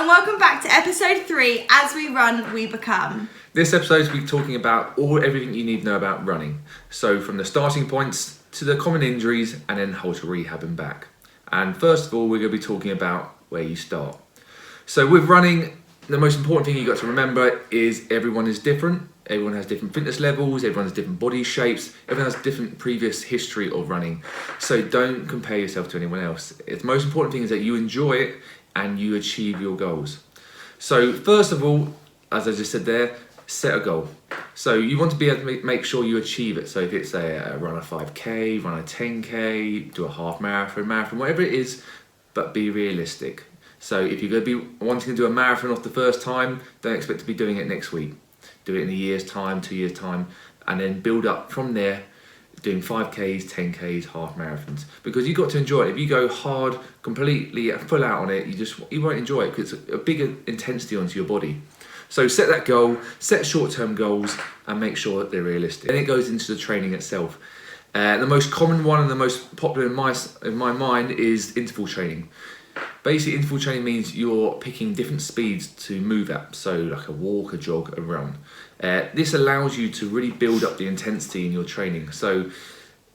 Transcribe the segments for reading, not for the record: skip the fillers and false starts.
and welcome back to episode 3, As We Run, We Become. This episode will be talking about everything you need to know about running. So from the starting points to the common injuries and then how to rehab and back. And first of all, we're going to be talking about where you start. So with running, the most important thing you've got to remember is everyone is different. Everyone has different fitness levels, everyone has different body shapes, everyone has different previous history of running. So don't compare yourself to anyone else. The most important thing is that you enjoy it and you achieve your goals. So first of all, as I just said there, set a goal. So you want to be able to make sure you achieve it. So if it's run a 5k, run a 10k, do a half marathon, whatever it is, but be realistic. So if you're going to be wanting to do a marathon off the first time, don't expect to be doing it next week. Do it in a year's time, 2 years' time, and then build up from there, doing 5Ks, 10Ks, half marathons. Because you've got to enjoy it. If you go hard, completely full out on it, you won't enjoy it because it's a bigger intensity onto your body. So set that goal, set short-term goals, and make sure that they're realistic. Then it goes into the training itself. The most common one and the most popular in my mind is interval training. Basically, interval training means you're picking different speeds to move at, so like a walk, a jog, a run. This allows you to really build up the intensity in your training. So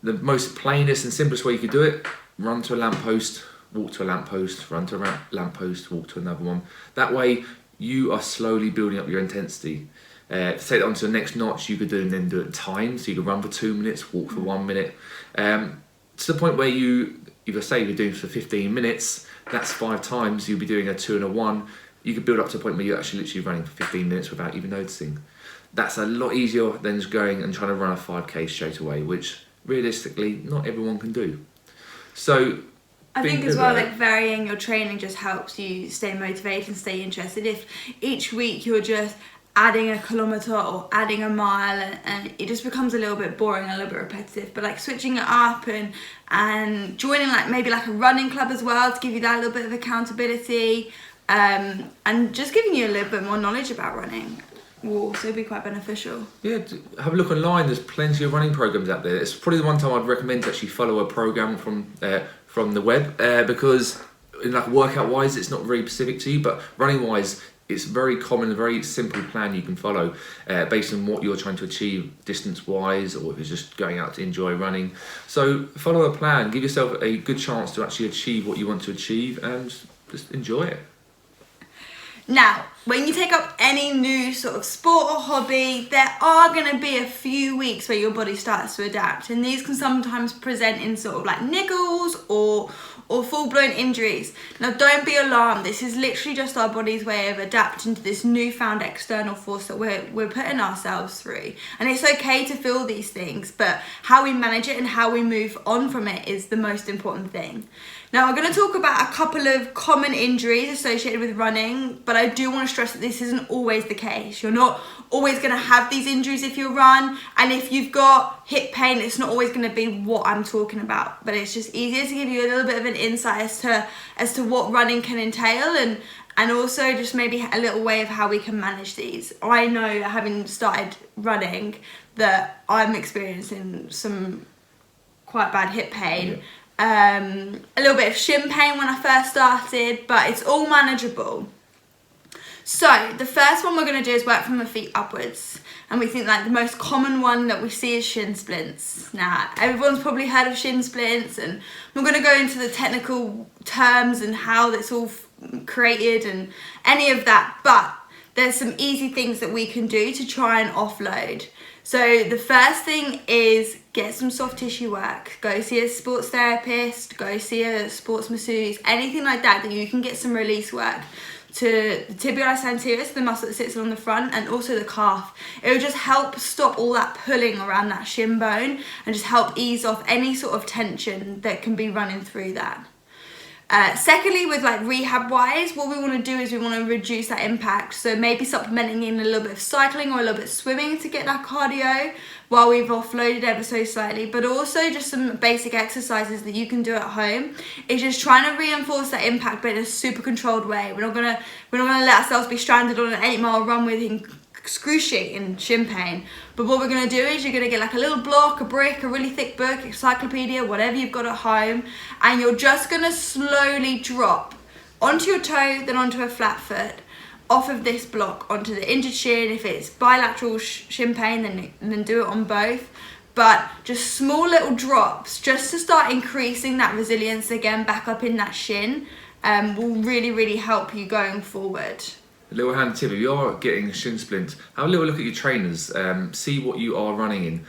the most plainest and simplest way you could do it, run to a lamppost, walk to a lamppost, run to a lamppost, walk to another one. That way you are slowly building up your intensity. To take that on to the next notch, you could do it timed, so you could run for 2 minutes, walk for 1 minute. To the point where if you're doing for 15 minutes, that's 5 times, you'll be doing a 2 and a 1. You could build up to a point where you're actually literally running for 15 minutes without even noticing. That's a lot easier than just going and trying to run a 5k straight away, which realistically not everyone can do. So I think as well, like varying your training just helps you stay motivated and stay interested. If each week you're just adding a kilometre or adding a mile and it just becomes a little bit boring, a little bit repetitive, but like switching it up and joining maybe a running club as well to give you that little bit of accountability, and just giving you a little bit more knowledge about running will also be quite beneficial. Yeah, have a look online. There's plenty of running programs out there. It's probably the one time I'd recommend to actually follow a program from the web, because in workout wise it's not very specific to you, but running wise it's very common, a very simple plan you can follow based on what you're trying to achieve distance-wise, or if you're just going out to enjoy running. So follow a plan, give yourself a good chance to actually achieve what you want to achieve and just enjoy it. Now, when you take up any new sort of sport or hobby, there are going to be a few weeks where your body starts to adapt, and these can sometimes present in sort of like niggles or full-blown injuries. Now, don't be alarmed. This is literally just our body's way of adapting to this newfound external force that we're putting ourselves through. And it's okay to feel these things, but how we manage it and how we move on from it is the most important thing. Now, we're going to talk about a couple of common injuries associated with running, but I do want to stress that this isn't always the case. You're not always going to have these injuries if you run, and if you've got hip pain, it's not always going to be what I'm talking about, but it's just easier to give you a little bit of an insight as to what running can entail, and also just maybe a little way of how we can manage these. I know, having started running, that I'm experiencing some quite bad hip pain. Yeah. A little bit of shin pain when I first started, but it's all manageable. So the first one we're going to do is work from the feet upwards, and we think the most common one that we see is shin splints. Now, everyone's probably heard of shin splints, and we're going to go into the technical terms and how it's all created and any of that, but there's some easy things that we can do to try and offload. So the first thing is get some soft tissue work. Go see a sports therapist, go see a sports masseuse, anything like that you can get some release work to the tibialis anterior, the muscle that sits along the front, and also the calf. It will just help stop all that pulling around that shin bone and just help ease off any sort of tension that can be running through that. Secondly, with rehab wise, what we want to do is we want to reduce that impact, so maybe supplementing in a little bit of cycling or a little bit of swimming to get that cardio while we've offloaded ever so slightly, but also just some basic exercises that you can do at home. It's just trying to reinforce that impact, but in a super controlled way. We're not gonna let ourselves be stranded on an 8-mile run with excruciating shin pain. But what we're going to do is you're going to get a little block, a brick, a really thick book, encyclopedia, whatever you've got at home, and you're just going to slowly drop onto your toe, then onto a flat foot, off of this block onto the injured shin. If it's bilateral shin pain, then do it on both. But just small little drops just to start increasing that resilience again back up in that shin will really, really help you going forward. A little hand tip, if you are getting shin splints, have a little look at your trainers, see what you are running in.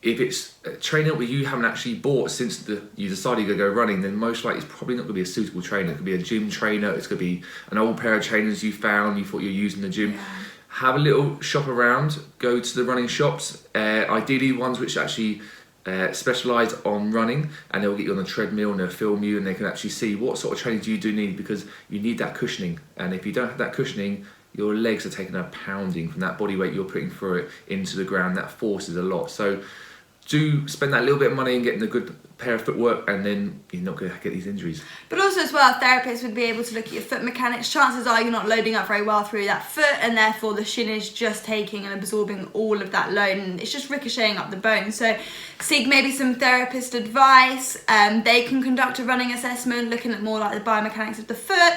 If it's a trainer that you haven't actually bought since you decided you're going to go running, then most likely it's probably not going to be a suitable trainer. It could be a gym trainer, it's going to be an old pair of trainers you found, you thought you were using in the gym. Yeah. Have a little shop around, go to the running shops, ideally ones which actually specialise on running, and they'll get you on the treadmill and they'll film you and they can actually see what sort of training you do need, because you need that cushioning. And if you don't have that cushioning, your legs are taking a pounding from that body weight you're putting through it into the ground. That forces a lot. So do spend that little bit of money and getting a good pair of footwork, and then you're not going to get these injuries. But also as well, therapists would be able to look at your foot mechanics. Chances are you're not loading up very well through that foot, and therefore the shin is just taking and absorbing all of that load, and it's just ricocheting up the bone. So seek maybe some therapist advice. They can conduct a running assessment looking at more like the biomechanics of the foot,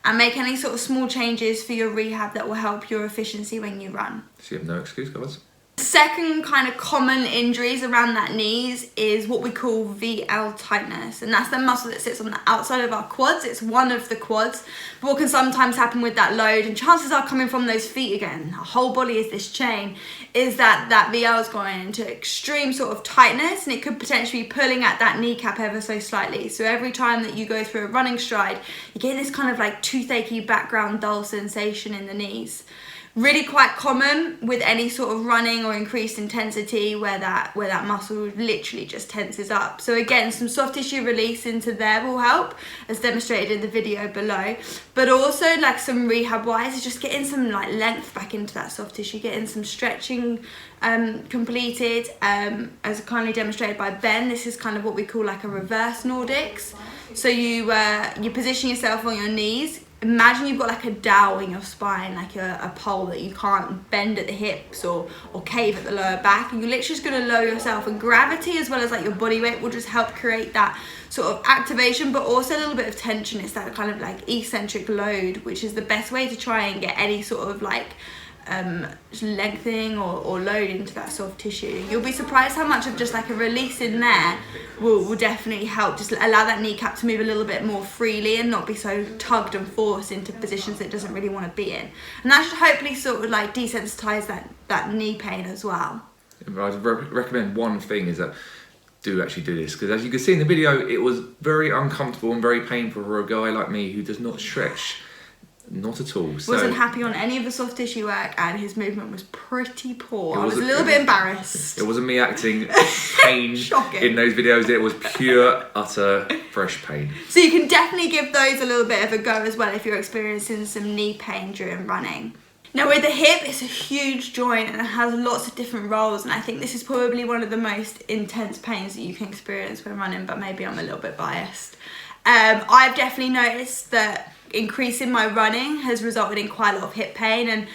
and make any sort of small changes for your rehab that will help your efficiency when you run. So you have no excuse, guys. Second kind of common injuries around that knees is what we call VL tightness, and that's the muscle that sits on the outside of our quads. It's one of the quads, but what can sometimes happen with that load, and chances are coming from those feet again, our whole body is this chain, is that VL is going into extreme sort of tightness, and it could potentially be pulling at that kneecap ever so slightly. So every time that you go through a running stride, you get this kind of like toothache background dull sensation in the knees. Really quite common with any sort of running or increased intensity where that muscle literally just tenses up. So again, some soft tissue release into there will help, as demonstrated in the video below. But also like some rehab wise is just getting some like length back into that soft tissue, getting some stretching completed, as kindly demonstrated by Ben. This is kind of what we call like a reverse Nordics. So you position yourself on your knees. Imagine you've got like a dowel in your spine, like a pole that you can't bend at the hips or cave at the lower back, and you're literally just going to lower yourself, and gravity as well as like your body weight will just help create that sort of activation, but also a little bit of tension. It's that kind of like eccentric load, which is the best way to try and get any sort of like lengthening or load into that soft tissue. You'll be surprised how much of just like a release in there will definitely help just allow that kneecap to move a little bit more freely and not be so tugged and forced into positions it doesn't really want to be in. And that should hopefully sort of like desensitize that knee pain as well. I'd recommend one thing is that do actually do this, because as you can see in the video, it was very uncomfortable and very painful for a guy like me who does not stretch. Not at all. So, wasn't happy on any of the soft tissue work, and his movement was pretty poor. I was a little bit embarrassed. It wasn't me acting pain Shocking. In those videos. It was pure, utter, fresh pain. So you can definitely give those a little bit of a go as well if you're experiencing some knee pain during running. Now with the hip, it's a huge joint and it has lots of different roles, and I think this is probably one of the most intense pains that you can experience when running, but maybe I'm a little bit biased. I've definitely noticed that increasing my running has resulted in quite a lot of hip pain, and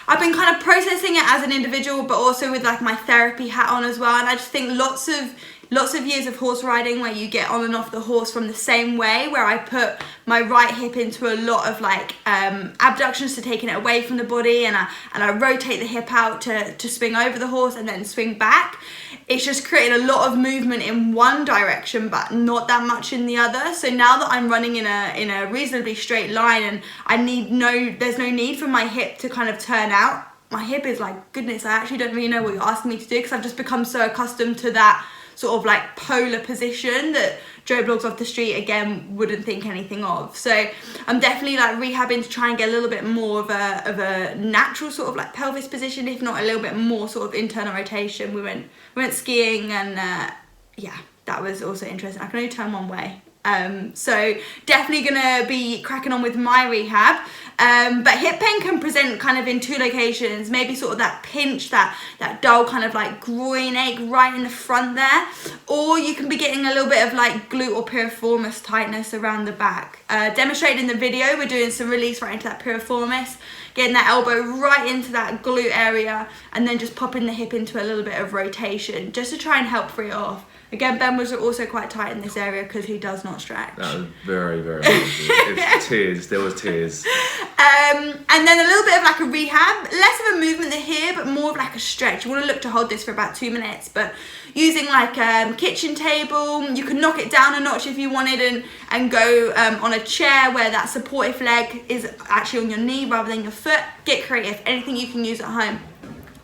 I've been kind of processing it as an individual, but also with like my therapy hat on as well. And I just think lots of years of horse riding where you get on and off the horse from the same way, where I put my right hip into a lot of like abductions to taking it away from the body, and I rotate the hip out to swing over the horse and then swing back. It's just created a lot of movement in one direction but not that much in the other. So now that I'm running in a reasonably straight line and there's no need for my hip to kind of turn out, my hip is like, goodness, I actually don't really know what you're asking me to do, because I've just become so accustomed to that sort of like polar position that Joe Blogs off the street again wouldn't think anything of. So I'm definitely like rehabbing to try and get a little bit more of a natural sort of like pelvis position, if not a little bit more sort of internal rotation. We went skiing, and yeah, that was also interesting. I can only turn one way. So definitely gonna be cracking on with my rehab. But hip pain can present kind of in two locations, maybe sort of that pinch, that dull kind of like groin ache right in the front there, or you can be getting a little bit of like glute or piriformis tightness around the back. Demonstrated in the video, we're doing some release right into that piriformis, getting that elbow right into that glute area, and then just popping the hip into a little bit of rotation just to try and help free it off. Again, Ben was also quite tight in this area because he does not stretch. That was very, very it's tears. There was tears. And then a little bit of like a rehab, less of a movement here, but more of like a stretch. You want to look to hold this for about 2 minutes, but using like a kitchen table, you can knock it down a notch if you wanted and go on a chair where that supportive leg is actually on your knee rather than your foot. Get creative, anything you can use at home.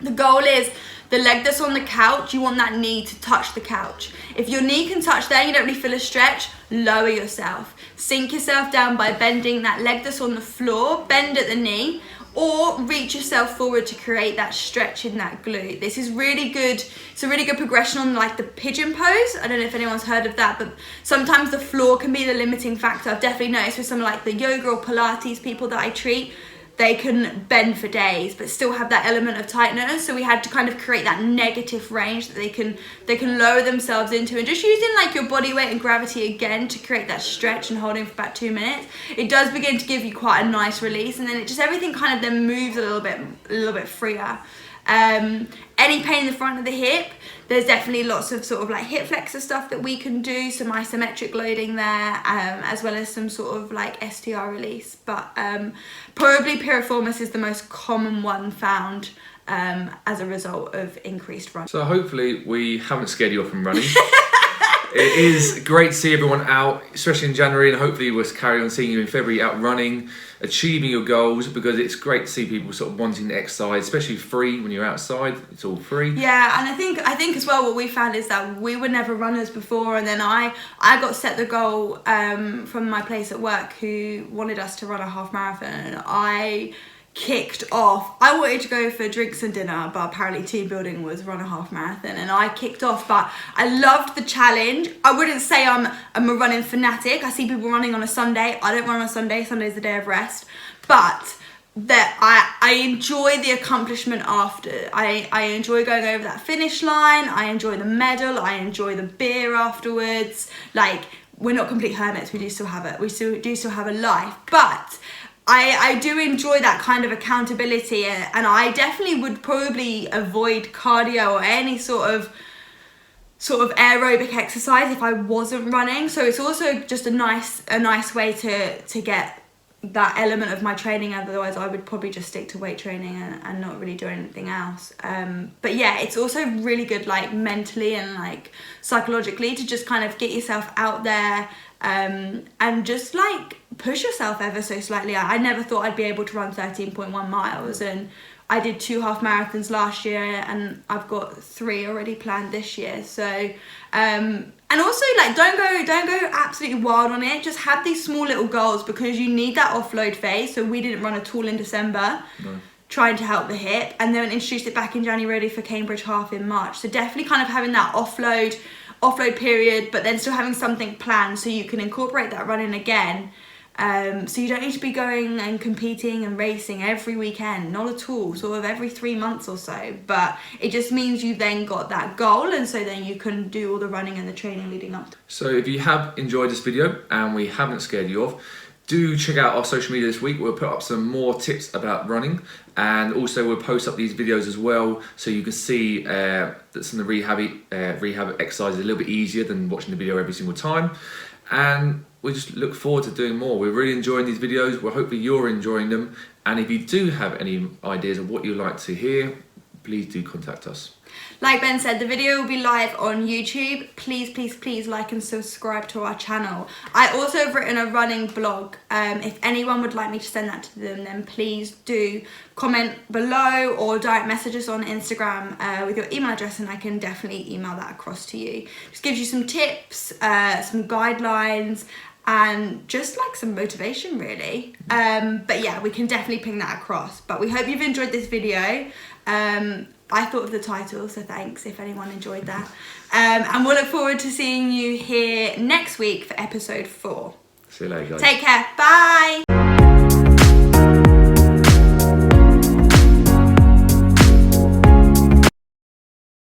The goal is the leg that's on the couch, you want that knee to touch the couch. If your knee can touch there, you don't really feel a stretch, lower yourself. Sink yourself down by bending that leg that's on the floor, bend at the knee, or reach yourself forward to create that stretch in that glute. This is really good. It's a really good progression on like the pigeon pose. I don't know if anyone's heard of that, but sometimes the floor can be the limiting factor. I've definitely noticed with some like the yoga or Pilates people that I treat, they can bend for days but still have that element of tightness, so we had to kind of create that negative range that they can lower themselves into, and just using like your body weight and gravity again to create that stretch and holding for about 2 minutes, it does begin to give you quite a nice release, and then it just everything kind of then moves a little bit freer. Any pain in the front of the hip, there's definitely lots of sort of like hip flexor stuff that we can do, some isometric loading there, as well as some sort of like STR release, but probably piriformis is the most common one found as a result of increased running. So hopefully we haven't scared you off from running. It is great to see everyone out, especially in January, and hopefully we'll carry on seeing you in February out running, achieving your goals, because it's great to see people sort of wanting to exercise, especially free when you're outside. It's all free. Yeah, and I think as well what we found is that we were never runners before, and then I got set the goal from my place at work who wanted us to run a half marathon, and I kicked off. I wanted to go for drinks and dinner, but apparently team building was run a half marathon, and I kicked off, but I loved the challenge. I wouldn't say I'm a running fanatic. I see people running on a Sunday. I don't run on a Sunday. Sunday's the day of rest, but that I enjoy the accomplishment after. I enjoy going over that finish line. I enjoy the medal. I enjoy the beer afterwards. Like, we're not complete hermits. We do still have a life, but I do enjoy that kind of accountability, and I definitely would probably avoid cardio or any sort of aerobic exercise if I wasn't running. So it's also just a nice way to get that element of my training. Otherwise I would probably just stick to weight training and not really do anything else. But yeah, it's also really good like mentally and like psychologically to just kind of get yourself out there and just like push yourself ever so slightly. I never thought I'd be able to run 13.1 miles, and I did 2 half marathons last year, and I've got 3 already planned this year. So and also like don't go absolutely wild on it. Just have these small little goals, because you need that offload phase. So we didn't run at all in December. No. Trying to help the hip, and then introduced it back in January for Cambridge half in March. So definitely kind of having that offload period, but then still having something planned so you can incorporate that running again. So you don't need to be going and competing and racing every weekend, not at all, sort of every 3 months or so, but it just means you then got that goal, and so then you can do all the running and the training leading up. So if you have enjoyed this video and we haven't scared you off, do check out our social media this week. We'll put up some more tips about running, and also we'll post up these videos as well, so you can see that some of the rehab exercises are a little bit easier than watching the video every single time. And we just look forward to doing more. We're really enjoying these videos. Well, hopefully you're enjoying them. And if you do have any ideas of what you'd like to hear, please do contact us. Like Ben said, the video will be live on YouTube. Please like and subscribe to our channel. I also have written a running blog. If anyone would like me to send that to them, then please do comment below or direct message us on Instagram with your email address, and I can definitely email that across to you. Just gives you some tips, some guidelines, and just like some motivation really. But yeah, we can definitely ping that across. But we hope you've enjoyed this video. I thought of the title, so thanks if anyone enjoyed that. And we'll look forward to seeing you here next week for episode 4. See you later, guys. Take care. Bye.